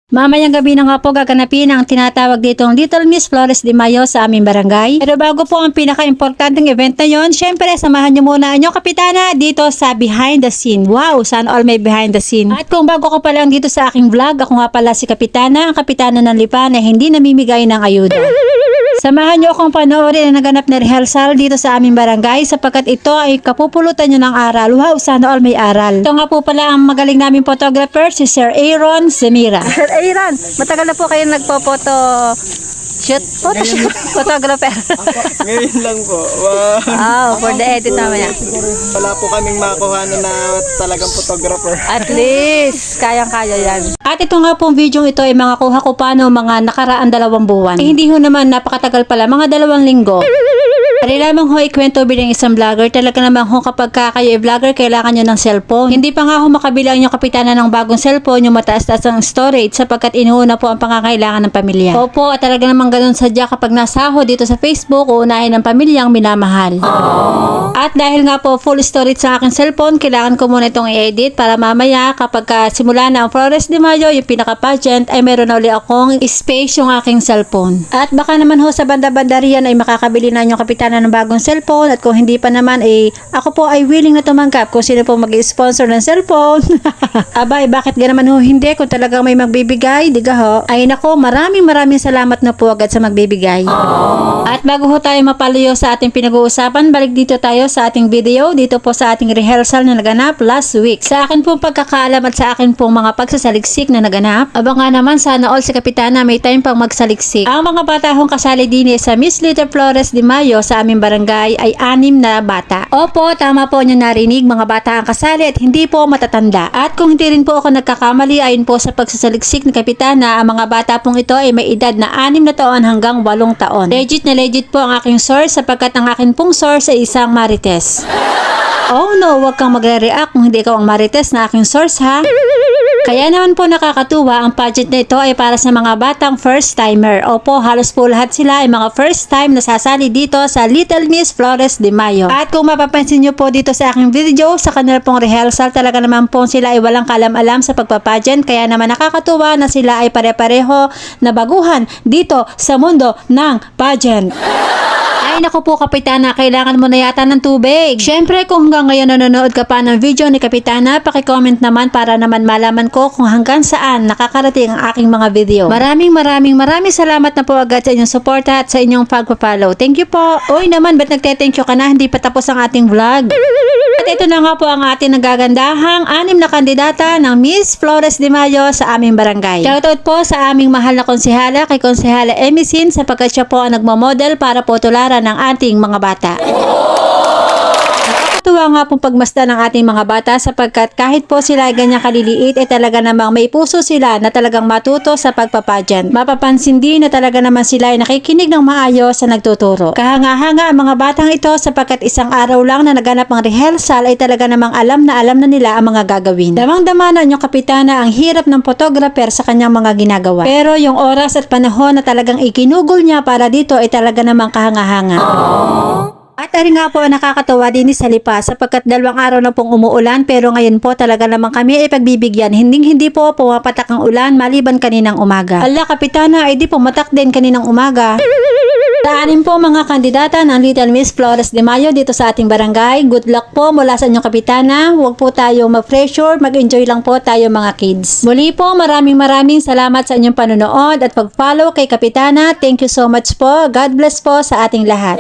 Mamayang gabi na nga po gaganapin ang tinatawag ditong Little Miss Flores de Mayo sa aming barangay. Pero bago po ang pinaka-importanting event na yon, syempre samahan niyo muna ang inyong kapitana dito sa behind the scene. Wow, sana all may behind the scene. At kung bago ko pa lang dito sa aking vlog, ako nga pala si Kapitana, ang kapitana ng Lipa na hindi namimigay ng ayuda. Samahan niyo akong panoorin ang naganap na rehearsal dito sa aming barangay sapagkat ito ay kapupulutan niyo ng aral. Wow, sana all may aral. Ito nga po pala ang magaling naming photographer, si Sir Aaron Zemira. Sir Aaron, matagal na po kayo nagpo-photo shoot? Photographer. Ngayon lang po. Wow, for the edit naman yan. Wala po kaming makuha na talagang photographer. At least, kayang-kaya yan. At ito nga pong video ito ay mga kuha ko pa no mga nakaraan 2 buwan. Hindi ho naman napakatagal pala, mga 2 linggo. Pari lamang ho ikwento bilang isang vlogger, talaga naman ho kapag kayo vlogger, kailangan nyo ng cellphone. Hindi pa nga ho makabilang yung kapitana ng bagong cellphone, yung mataas-taas ang storage sapagkat inuuna po ang pangangailangan ng pamilya. Opo, at talaga naman ganun sadya kapag nasa ho dito sa Facebook, uunahin ng pamilyang minamahal. At dahil nga po full storage sa aking cellphone, kailangan ko muna itong i-edit para mamaya kapag simula na ang Flores de Mayo, yung pinaka-pageant, ay meron na ulit akong space yung aking cellphone. At baka naman ho sa banda-banda riyan ay makakabili na yung kapitana ng bagong cellphone, at kung hindi pa naman ako po ay willing na tumanggap kung sino po mag-sponsor ng cellphone. Abay, bakit ga naman ho hindi kung talagang may magbibigay, diga ho. Ay nako, maraming salamat na po agad sa magbibigay. At bago ho tayo mapalayo sa ating pinag-uusapan, balik dito tayo sa ating video, dito po sa ating rehearsal na naganap last week. Sa akin pong pagkakaalam at sa akin pong mga pagsasaliksik na naganap, abangan naman sana all si Kapitana may time pang magsaliksik. Ang mga bata hong kasali din sa Miss Little Flores de Mayo sa aming barangay ay 6 na bata. Opo, tama po nyo narinig, mga bata ang kasali at hindi po matatanda. At kung hindi rin po ako nagkakamali, ayon po sa pagsasaliksik ni Kapitana, ang mga bata pong ito ay may edad na 6 na taon hanggang 8 taon. Legit po ang aking source sapagkat ang aking pong source ay isang Marites. Oh no, wag kang magre-react kung hindi ikaw ang Marites na aking source ha. Kaya naman po nakakatuwa, ang pageant na ito ay para sa mga batang first timer. Opo, halos po lahat sila ay mga first time na sasali dito sa Little Miss Flores de Mayo. At kung mapapansin nyo po dito sa aking video, sa kanila pong rehearsal, talaga naman po sila ay walang kalam-alam sa pagpapageant. Kaya naman nakakatuwa na sila ay pare-pareho na baguhan dito sa mundo ng pageant. Ay naku po Kapitana, kailangan mo na yata ng tubig. Syempre kung hanggang ngayon nanonood ka pa ng video ni Kapitana, paki-comment naman para naman malaman ko kung hanggang saan nakakarating ang aking mga video. Maraming salamat na po agad sa inyong suporta at sa inyong pagpapollow. Thank you po. Uy naman, ba't nagte-thank you ka na? Hindi pa tapos ang ating vlog. At ito na nga po ang ating nagagandahang 6 na kandidata ng Miss Flores de Mayo sa aming barangay. Shoutout po sa aming mahal na konsehala, kay Konsehala Emisin, sapagkat siya po ang nagmamodel para po tularan ng ating mga bata. Nakakatuwa nga pong pagmasdan ng ating mga bata sapagkat kahit po sila ay ganyang kaliliit, talaga namang may puso sila na talagang matuto sa pagpapageant. Mapapansin din na talaga naman sila ay nakikinig ng maayos sa nagtuturo. Kahanga-hanga ang mga batang ito sapagkat isang araw lang na naganap ang rehearsal ay talaga namang alam na nila ang mga gagawin. Damang-dama na yung Kapitana ang hirap ng photographer sa kanyang mga ginagawa. Pero yung oras at panahon na talagang ikinugol niya para dito ay talaga namang kahanga-hanga. At ari nga po nakakatawa din sa Lipa sapagkat 2 araw na pong umuulan, pero ngayon po talaga naman kami ay pagbibigyan. Hindi po pumapatak ang ulan maliban kaninang umaga. Ala Kapitana, ay di pumatak din kaninang umaga. Sa 6 po mga kandidata ng Little Miss Flores de Mayo dito sa ating barangay, good luck po mula sa inyong Kapitana. Huwag po tayo mag-pressure, mag-enjoy lang po tayo mga kids. Muli po, maraming salamat sa inyong panonood at pag-follow kay Kapitana. Thank you so much po. God bless po sa ating lahat.